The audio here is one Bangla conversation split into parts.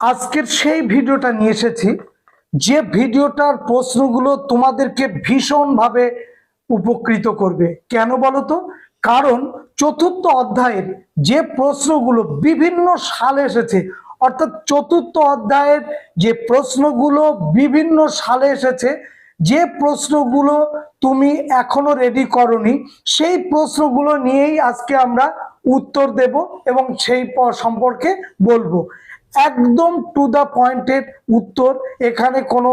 আজকের সেই ভিডিওটা নিয়ে এসেছি, যে ভিডিওটার প্রশ্নগুলো তোমাদেরকে ভীষণভাবে উপকৃত করবে। কেন বলো তো? কারণ চতুর্থ অধ্যায়ের যে প্রশ্নগুলো বিভিন্ন সালে এসেছে, অর্থাৎ চতুর্থ অধ্যায়ের যে প্রশ্নগুলো বিভিন্ন সালে এসেছে, যে প্রশ্নগুলো তুমি এখনো রেডি করনি, সেই প্রশ্নগুলো নিয়েই আজকে আমরা উত্তর দেব এবং সেই সম্পর্কে বলবো। একদম টু দা পয়েন্টের উত্তর, এখানে কোনো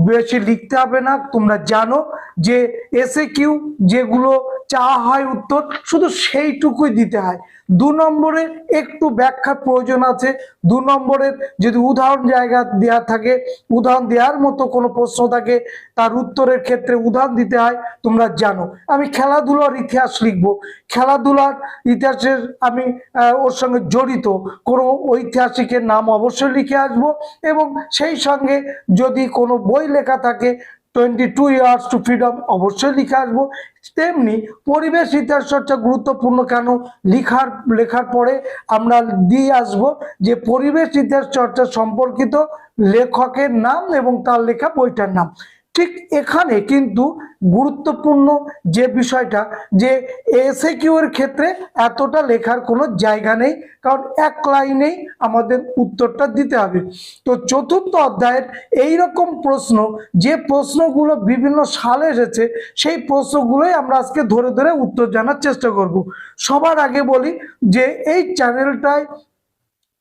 বেশি লিখতে হবে না। তোমরা জানো যে এসএকিউ যেগুলো চাওয়া হয় উত্তর, শুধু সেইটুকুই দিতে হয়। 2 নম্বরে একটু ব্যাখ্যার প্রয়োজন আছে। 2 নম্বরের যদি উদাহরণ জায়গা দেওয়া থাকে, উদাহরণ দেওয়ার মতো কোনো প্রশ্ন থাকে, তার উত্তরের ক্ষেত্রে উদাহরণ দিতে হয়। তোমরা জানো আমি খেলাধুলার ইতিহাস লিখবো, খেলাধুলার ইতিহাসের আমি ওর সঙ্গে জড়িত কোনো ঐতিহাসিকের নাম অবশ্যই লিখে আসবো, এবং সেই সঙ্গে যদি কোনো বই লেখা থাকে 22 ইয়ার্স টু ফ্রিডম অবশ্যই লিখে আসবো। তেমনি পরিবেশ ইতিহাস চর্চা গুরুত্বপূর্ণ কেন, লেখার পরে আমরা দিয়ে আসবো যে পরিবেশ ইতিহাস চর্চা সম্পর্কিত লেখকের নাম এবং তার লেখা বইটার নাম। ঠিক এখানে কিন্তু গুরুত্বপূর্ণ যে বিষয়টা, যে এসএকিউ এর ক্ষেত্রে এতটা লেখার কোনো জায়গা নেই, কারণ এক লাইনেই আমাদের উত্তরটা দিতে হবে। তো চতুর্থ অধ্যায়ের এই রকম প্রশ্ন, যে প্রশ্নগুলো বিভিন্ন সালে এসেছে, সেই প্রশ্নগুলোই আমরা আজকে ধরে ধরে উত্তর জানার চেষ্টা করব। সবার আগে বলি যে এই চ্যানেলটায়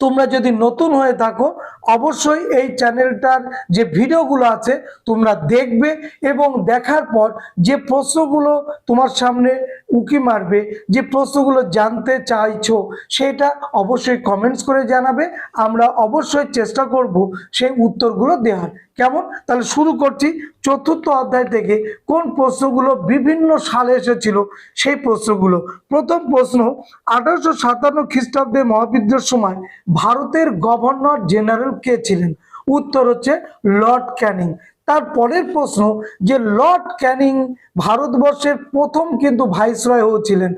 তোমরা যদি নতুন হয়ে থাকো, অবশ্যই এই চ্যানেলটার যে ভিডিওগুলো আছে তোমরা দেখবে, এবং দেখার পর যে প্রশ্নগুলো তোমার সামনে উকি মারবে, যে প্রশ্নগুলো জানতে চাইছো, সেটা অবশ্যই কমেন্টস করে জানাবে। আমরা অবশ্যই চেষ্টা করব সেই উত্তরগুলো দেওয়ার। কেমন? তাহলে শুরু করছি চতুর্থ অধ্যায় থেকে কোন প্রশ্নগুলো বিভিন্ন সালে এসেছিল সেই প্রশ্নগুলো। প্রথম প্রশ্ন, 1857 খ্রিস্টাব্দে মহাবিদ্রোহের সময় ভারতের গভর্নর জেনারেল কে ছিলেন? উত্তর হচ্ছে লর্ড ক্যানিং। তারপরের প্রশ্ন, যে লর্ড ক্যানিং ভারতবর্ষের প্রথম কিন্তু ভাইসরয় হয়েছিলেন,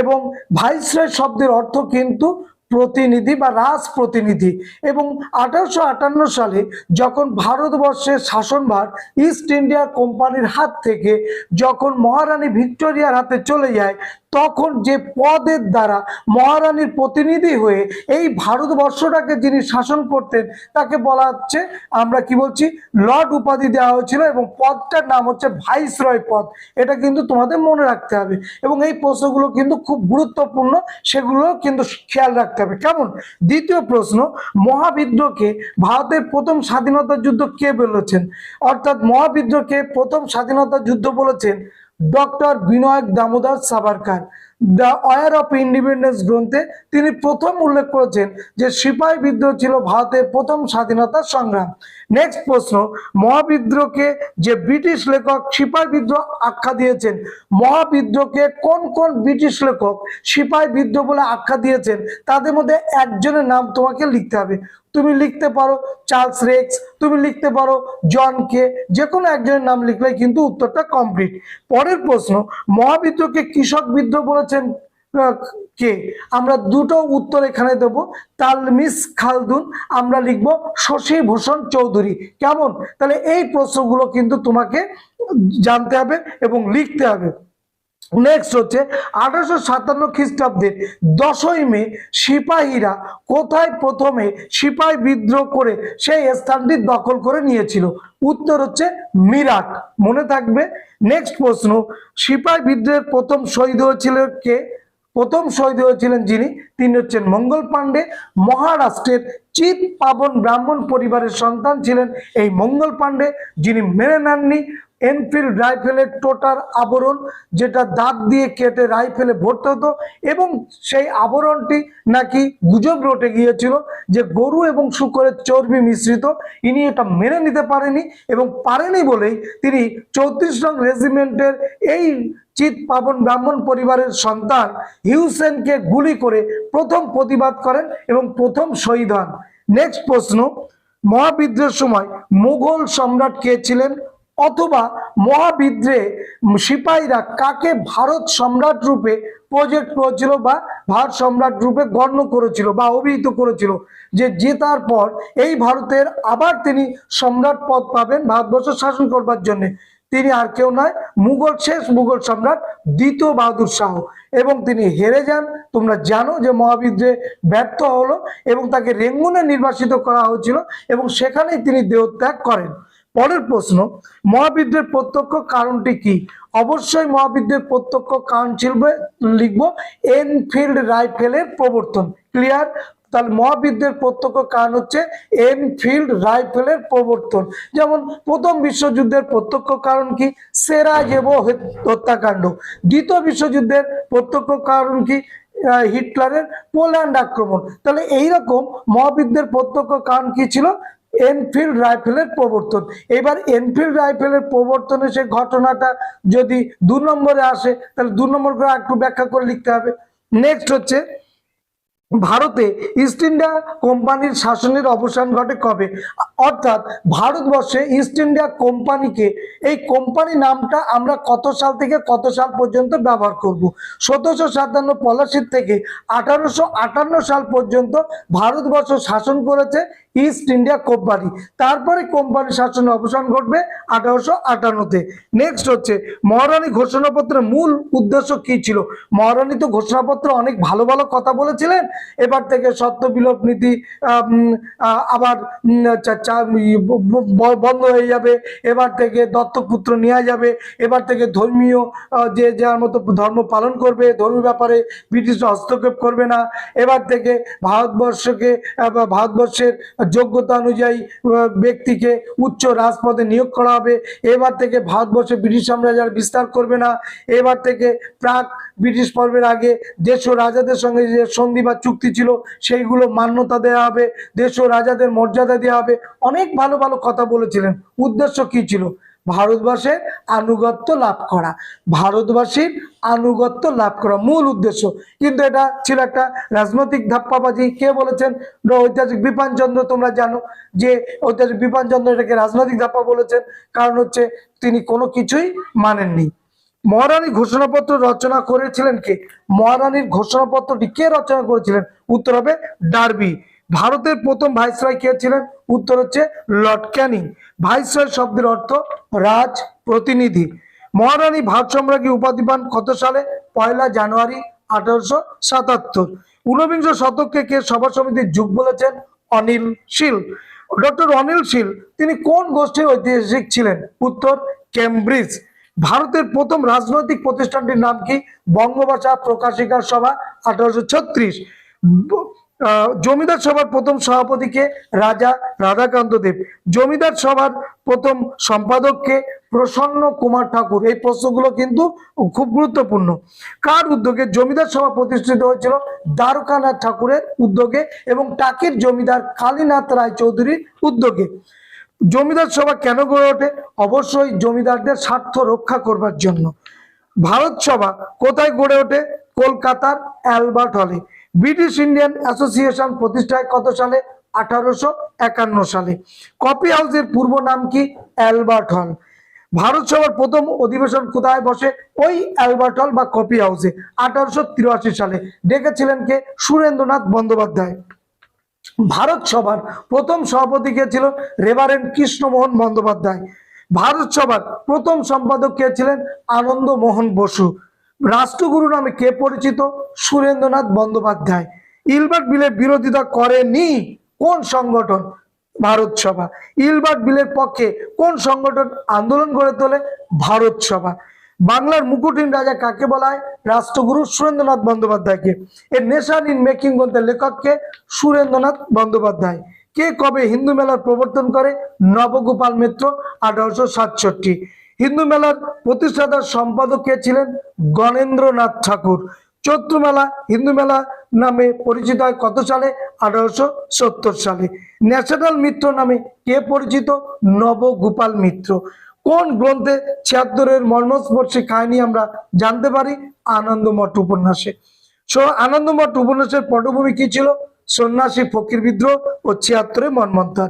এবং ভাইসরয় শব্দের অর্থ কিন্তু প্রতিনিধি বা রাজ প্রতিনিধি। এবং 1858 সালে যখন ভারতবর্ষের শাসনভার ইস্ট ইন্ডিয়া কোম্পানির হাত থেকে যখন মহারানী ভিক্টোরিয়ার হাতে চলে যায়, তখন যে পদের দ্বারা মহারানীর প্রতিনিধি হয়ে এই ভারতবর্ষটাকে যিনি শাসন করতেন, তাকে বলা হচ্ছে, আমরা কি বলছি, লর্ড উপাধি দেওয়া হয়েছিল, এবং পদটার নাম হচ্ছে ভাইসরয় পদ। এটা কিন্তু তোমাদের মনে রাখতে হবে, এবং এই প্রশ্নগুলো কিন্তু খুব গুরুত্বপূর্ণ, সেগুলো কিন্তু খেয়াল রাখতে হবে। কেমন? দ্বিতীয় প্রশ্ন, মহাবিদ্রোহকে ভারতের প্রথম স্বাধীনতা যুদ্ধ কে বলেছেন? অর্থাৎ মহাবিদ্রোহকে প্রথম স্বাধীনতা যুদ্ধ বলেছেন doctor Vinayak Damodar Savarkar. The war of independence গ্রন্থে তিনি প্রথম উল্লেখ করেছেন যে সিপাহী বিদ্রোহ ছিল ভারতের প্রথম স্বাধীনতা সংগ্রাম। নেক্সট প্রশ্ন, মহাবিদ্রোহকে যে ব্রিটিশ লেখক সিপাহী বিদ্রোহ আখ্যা দিয়েছেন, মহাবিদ্রোহকে কোন কোন ব্রিটিশ লেখক সিপাহী বিদ্রোহ বলে আখ্যা দিয়েছেন, তাদের মধ্যে একজনের নাম তোমাকে লিখতে হবে। তুমি লিখতে পারো চার্লস রেক্স, তুমি লিখতে পারো জন কে, যে কোনো একজনের নাম লিখলে কিন্তু উত্তরটা কমপ্লিট। পরের প্রশ্ন, মহাবিদ্রোহকে কৃষক বিদ্রোহ বলেছেন কে? আমরা দুটো উত্তর এখানে দেব। তালমিস খালদুন, আমরা লিখব শশী ভূষণ চৌধুরী। কেমন? তাহলে এই প্রশ্নগুলো কিন্তু তোমাকে জানতে হবে এবং লিখতে হবে। নেক্সট হচ্ছে 1857 খ্রিস্টাব্দের 10ই মে সিপাহীরা কোথায় প্রথমে সিপাহী বিদ্রোহ করে সেই স্থানটি দখল করে নিয়েছিল? উত্তর হচ্ছে মিরাট। মনে থাকবে। নেক্সট প্রশ্ন, সিপাহী বিদ্রোহের প্রথম শহীদ হয়েছিলেন কে? প্রথম শহীদ হয়েছিলেন যিনি, তিনি হচ্ছেন মঙ্গল পাণ্ডে। মহারাষ্ট্রের চিত পাবন ব্রাহ্মণ পরিবারের সন্তান ছিলেন এই মঙ্গল পাণ্ডে, যিনি মেনে নেননি এনফিল্ড রাইফেলের টোটার আবরণ, যেটা দাঁত দিয়ে কেটে রাইফেলে ভরতে হতো, এবং সেই আবরণটি নাকি গুজব রটে গিয়েছিল যে গরু এবং শূকরের চর্বি মিশ্রিত। ইনি এটা মেনে নিতে পারেনি, এবং পারেনি বলেই তিনি 34 নং রেজিমেন্টের এই চিত পাবন ব্রাহ্মণ পরিবারের সন্তান হিউসেনকে গুলি করে প্রথম প্রতিবাদ করেন এবং প্রথম শহীদ হন। নেক্সট প্রশ্ন, মহাবিদ্রোহের সময় মুঘল সম্রাট কে ছিলেন? অথবা মহাবিদ্রে সিপাহীরা কাকে ভারত সম্রাট রূপে প্রজেক্ট করেছিল বা ভারত সম্রাট রূপে গণ্য করেছিল বা অভিহিত করেছিল, যে জেতার পর এই ভারতের আবার তিনি সম্রাট পদ পাবেন ভারতবর্ষ শাসন করবার জন্য। তিনি আর কেউ নয়, শেষ মুঘল সম্রাট দ্বিতীয় বাহাদুর শাহ। এবং তিনি হেরে যান। তোমরা জানো যে মহাবিদ্রে ব্যর্থ হলো এবং তাকে রেঙ্গুনে নির্বাসিত করা হয়েছিল এবং সেখানেই তিনি দেহত্যাগ করেন। পরের প্রশ্ন, মহাবিদ্রের প্রত্যক্ষ কারণটি কি? অবশ্যই মহাবিদ্রের প্রত্যক্ষ কারণ ছিল, লিখবো এনফিল্ড রাইফেলের প্রবর্তন। ক্লিয়ার? তাহলে মহাবিদ্রের প্রত্যক্ষ কারণ হচ্ছে এনফিল্ড রাইফেলের প্রবর্তন। যেমন প্রথম বিশ্বযুদ্ধের প্রত্যক্ষ কারণ কি? সেরাজেভো হত্যাকাণ্ড। দ্বিতীয় বিশ্বযুদ্ধের প্রত্যক্ষ কারণ কি? হিটলারের পোল্যান্ড আক্রমণ। তাহলে এইরকম মহাবিদ্রের প্রত্যক্ষ কারণ কি ছিল? এনফিল্ড রাইফেলের প্রবর্তন। এবার এনফিল্ড রাইফেলের প্রবর্তনের সেই ঘটনাটা যদি 2 নম্বরে আসে তাহলে 2 নম্বর করে একটু ব্যাখ্যা করে লিখতে হবে। নেক্সট হচ্ছে, ভারতে ইস্ট ইন্ডিয়া কোম্পানির শাসনের অবসান ঘটে কবে? অর্থাৎ ভারতবর্ষে ইস্ট ইন্ডিয়া কোম্পানিকে, এই কোম্পানি নামটা আমরা কত সাল থেকে কত সাল পর্যন্ত ব্যবহার করব? 1757 পলাশির থেকে 1858 সাল পর্যন্ত ভারতবর্ষ শাসন করেছে ইস্ট ইন্ডিয়া কোম্পানি। তারপরে কোম্পানি শাসনের অবসান ঘটবে 1858-তে। নেক্সট হচ্ছে, মহারানী ঘোষণাপত্রের মূল উদ্দেশ্য কি ছিল? মহারানী তো ঘোষণাপত্র অনেক ভালো ভালো কথা বলেছিলেন। এবার থেকে সত্য বিলোপ নীতি আবার বন্ধ হয়ে যাবে, এবার থেকে দত্তক পুত্র নেওয়া যাবে, এবার থেকে ধর্মীয় যে যার মতো ধর্ম পালন করবে, ধর্মীয় ব্যাপারে ব্রিটিশ হস্তক্ষেপ করবে না, এবার থেকে ভারতবর্ষের যোগ্যতা অনুযায়ী ব্যক্তিকে উচ্চ রাজপদে নিয়োগ করা হবে, এবার থেকে ভারতবর্ষে ব্রিটিশ সাম্রাজ্য বিস্তার করবে না, এবার থেকে প্রাক ব্রিটিশ পর্বের আগে দেশ ও রাজাদের সঙ্গে যে সন্ধি বা চুক্তি ছিল সেইগুলো মান্যতা দেওয়া হবে, দেশ ও রাজাদের মর্যাদা দেওয়া হবে। অনেক ভালো ভালো কথা বলেছিলেন। উদ্দেশ্য কি ছিল? ভারতবর্ষের আনুগত্য লাভ করা, ভারতবাসীর আনুগত্য লাভ করা মূল উদ্দেশ্য। কিন্তু এটা ছিল একটা রাজনৈতিক ধাপ্পাবাজি। কে বলেছেন? ঐতিহাসিক বিপিন-চন্দ্র। তোমরা জানো যে ঐতিহাসিক বিপিন-চন্দ্র এটাকে রাজনৈতিক ধাপ্পা বলেছেন, কারণ হচ্ছে তিনি কোনো কিছুই মানেননি। মহারানী ঘোষণাপত্র রচনা করেছিলেন কে? মহারানীর ঘোষণাপত্রটি কে রচনা করেছিলেন? উত্তর হবে ডার্বি। ভারতের প্রথম ভাইসরয় কে ছিলেন? উত্তর হচ্ছে লর্ড ক্যানিং। ভাইসরয় শব্দের অর্থ রাজ প্রতিনিধি। মহারানী ভারত সম্রাজ্ঞী উপাধি পান কত সালে? 1 জানুয়ারি 1877। ঊনবিংশ শতককে কে সভা সমিতির যুগ বলেছেন? অনিল শীল। ডক্টর অনিল শীল তিনি কোন গোষ্ঠীর ঐতিহাসিক ছিলেন? উত্তর কেমব্রিজ। ভারতের প্রথম রাজনৈতিক প্রতিষ্ঠানটির নাম কি? বঙ্গভাষা প্রকাশিকা সভা, 1836। জমিদার সভার প্রথম সভাপতিকে? রাজা রাধাকান্ত দেব। জমিদার সভার প্রথম সম্পাদককে? প্রসন্ন কুমার ঠাকুর। এই প্রশ্নগুলো কিন্তু খুব গুরুত্বপূর্ণ। কার উদ্যোগে জমিদার সভা প্রতিষ্ঠিত হয়েছিল? দ্বারকানাথ ঠাকুরের উদ্যোগে এবং টাকির জমিদার কালীনাথ রায় চৌধুরীর উদ্যোগে। জমিদার সভা কেন গড়ে ওঠে? অবশ্যই জমিদারদের স্বার্থ রক্ষা করবার জন্য। ভারত সভা কোথায় গড়ে ওঠে? কলকাতার অ্যালবার্ট হলে। ব্রিটিশ ইন্ডিয়ান অ্যাসোসিয়েশন প্রতিষ্ঠায় কত সালে? 1851 সালে। কফি হাউসের পূর্ব নাম কি? অ্যালবার্ট হল। ভারত সভার প্রথম অধিবেশন কোথায় বসে? ওই অ্যালবার্ট হল বা কফি হাউসে, 1883 সালে। ডেকেছিলেন কে? সুরেন্দ্রনাথ বন্দ্যোপাধ্যায়। ভারত সভার প্রথম সভাপতি কে ছিল? রেভারেন্ড কৃষ্ণমোহন বন্দ্যোপাধ্যায়। ভারত সভার প্রথম সম্পাদক কে ছিলেন? আনন্দ মোহন বসু। রাষ্ট্রগুরু নামে কে পরিচিত? সুরেন্দ্রনাথ বন্দ্যোপাধ্যায়। ইলবার্ট বিলের বিরোধিতা করেনি কোন সংগঠন? ভারত সভা। ইলবার্ট বিলের পক্ষে কোন সংগঠন আন্দোলন গড়ে তোলে? ভারত সভা। বাংলার মুকুটহীন রাজা কাকে বলা হয়? রাষ্ট্রগুরু সুরেন্দ্রনাথ বন্দ্যোপাধ্যায়কে। এর নেশন ইন মেকিং গ্রন্থের লেখককে? সুরেন্দ্রনাথ বন্দ্যোপাধ্যায়। কে কবে হিন্দু মেলার প্রবর্তন করে? নবগোপাল মিত্র, 1867। হিন্দু মেলার প্রতিষ্ঠাতার সম্পাদক কে ছিলেন? গণেন্দ্রনাথ ঠাকুর। চৈত্র মেলা হিন্দু মেলা নামে পরিচিত হয় কত সালে? 1870 সালে। ন্যাশনাল মিত্র নামে কে পরিচিত? নবগোপাল মিত্র। কোন গ্রন্থে 76-এর মর্মস্পর্শী কাহিনী আমরা জানতে পারি? আনন্দমঠ উপন্যাসে। আনন্দমঠ উপন্যাসের পটভূমি কি ছিল? সন্ন্যাসী ফকির বিদ্রোহ ও 76-এর মন্বন্তর।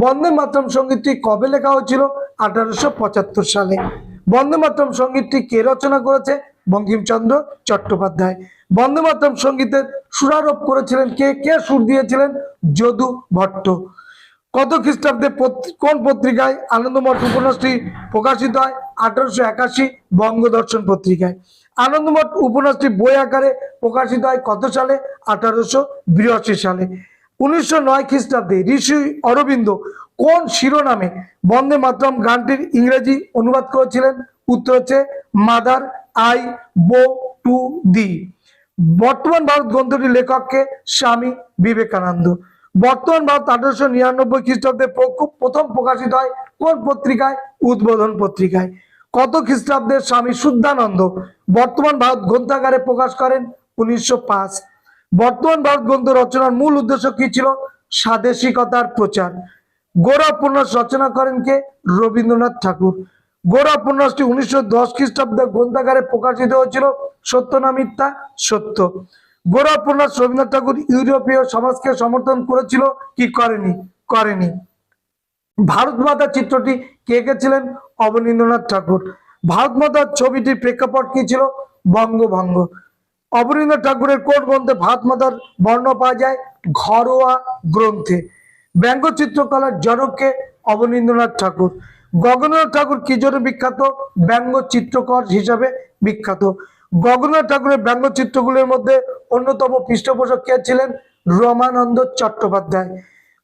বন্দে মাতরম সঙ্গীতটি কবে লেখা হয়েছিল? 1875 সালে। বন্দে মাতরম সঙ্গীতটি কে রচনা করেছে? বঙ্কিমচন্দ্র চট্টোপাধ্যায়। বন্দে মাতরম সঙ্গীতের সুরারোপ করেছিলেন কে? কে সুর দিয়েছিলেন? যদু ভট্ট। কত খ্রিস্টাব্দে কোন পত্রিকায় আনন্দমঠ উপন্যাসটি প্রকাশিত হয়? 1881 বঙ্গদর্শন পত্রিকায়। আনন্দমঠ উপন্যাসটি বই আকারে প্রকাশিত হয় কত সালে? 1882 সালে। 1909 খ্রিস্টাব্দে ঋষি অরবিন্দ কোন শিরোনামে বন্দে মাতরম গানটির ইংরেজি অনুবাদ করেছিলেন? উত্তর হচ্ছে মাদার আই বো টু দি। বর্তমান ভারত গ্রন্থটির লেখককে? স্বামী বিবেকানন্দ। বর্তমান ভারত 1899 খ্রিস্টাব্দে প্রথম প্রকাশিত হয় কোন পত্রিকায়? উদ্বোধন পত্রিকায়। কত খ্রিস্টাব্দে স্বামী শুদ্ধানন্দ বর্তমান ভারত গ্রন্থাগারে প্রকাশ করেন? 1905। বর্তমান ভারত গ্রন্থ রচনার মূল উদ্দেশ্য কি ছিল? স্বাদেশিকতার প্রচার। গোরা উপন্যাস রচনা করেন কে? রবীন্দ্রনাথ ঠাকুর। গোরা উপন্যাসটি 1910 খ্রিস্টাব্দে গ্রন্থাগারে প্রকাশিত হয়েছিল। সত্য না মিথ্যা? সত্য। গোরা উপন্যাস রবীন্দ্রনাথ ঠাকুর ইউরোপীয় সমাজকে সমর্থন করেছিল কি করেনি? করেনি। ভারত মাতা চিত্রটি কে এঁকেছিলেন? অবনীন্দ্রনাথ ঠাকুর। ভারত মাতার ছবিটির প্রেক্ষাপট কি ছিল? বঙ্গভঙ্গ। অবনীন্দ্রনাথ ঠাকুরের কোন গ্রন্থে ভারত মাতার বর্ণ পাওয়া যায়? ঘরোয়া গ্রন্থে। ব্যঙ্গ চিত্রকলার জনককে? অবনীন্দ্রনাথ ঠাকুর। গগনেন্দ্রনাথ ঠাকুর কি জন্য বিখ্যাত? ব্যঙ্গ চিত্রকর হিসাবে বিখ্যাত। গগনেন্দ্রনাথ ঠাকুরের ব্যঙ্গ চিত্রগুলির মধ্যে অন্যতম পৃষ্ঠপোষক কে ছিলেন? রমানন্দ চট্টোপাধ্যায়।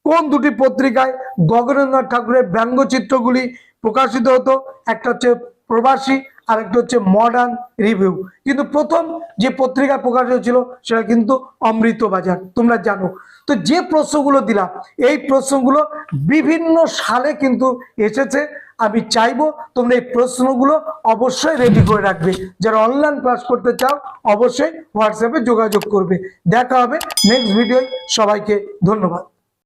কোন দুটি পত্রিকায় গগনেন্দ্রনাথ ঠাকুরের ব্যঙ্গচিত্রগুলি প্রকাশিত হতো? একটা হচ্ছে প্রবাসী আর একটা হচ্ছে মডার্ন রিভিউ। কিন্তু প্রথম যে পত্রিকা প্রকাশিত ছিল সেটা কিন্তু অমৃতবাজার, তোমরা জানো। তো যে প্রশ্নগুলো দিলাম এই প্রশ্নগুলো বিভিন্ন সালে কিন্তু এসেছে। আমি চাইবো তোমরা এই প্রশ্নগুলো অবশ্যই রেডি করে রাখবে। যারা অনলাইন ক্লাস করতে চাও অবশ্যই হোয়াটসঅ্যাপে যোগাযোগ করবে। দেখা হবে নেক্সট ভিডিওয়। সবাইকে ধন্যবাদ।